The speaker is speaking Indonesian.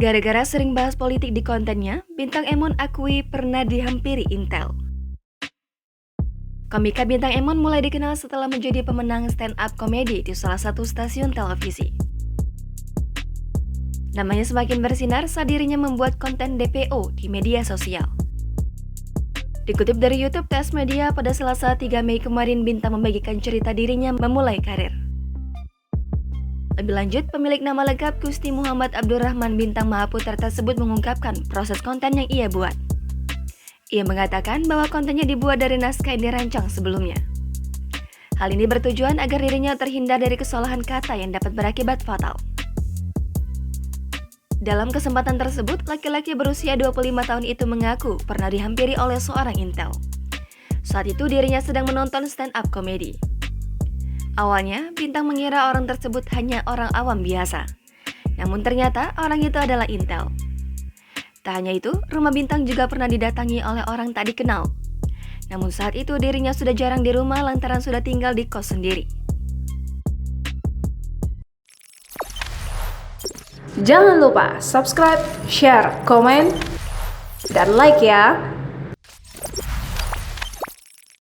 Gara-gara sering bahas politik di kontennya, Bintang Emon akui pernah dihampiri Intel. Komika Bintang Emon mulai dikenal setelah menjadi pemenang stand-up komedi di salah satu stasiun televisi. Namanya semakin bersinar saat dirinya membuat konten DPO di media sosial. Dikutip dari YouTube Tes Media, pada Selasa 3 Mei kemarin Bintang membagikan cerita dirinya memulai karir. Lebih lanjut, pemilik nama lengkap Gusti Muhammad Abdurrahman Bintang Mahaputra tersebut mengungkapkan proses konten yang ia buat. Ia mengatakan bahwa kontennya dibuat dari naskah yang dirancang sebelumnya. Hal ini bertujuan agar dirinya terhindar dari kesalahan kata yang dapat berakibat fatal. Dalam kesempatan tersebut, laki-laki berusia 25 tahun itu mengaku pernah dihampiri oleh seorang Intel. Saat itu dirinya sedang menonton stand-up komedi. Awalnya, Bintang mengira orang tersebut hanya orang awam biasa. Namun ternyata orang itu adalah Intel. Tak hanya itu, rumah Bintang juga pernah didatangi oleh orang tak dikenal. Namun saat itu dirinya sudah jarang di rumah lantaran sudah tinggal di kos sendiri. Jangan lupa subscribe, share, komen, dan like ya!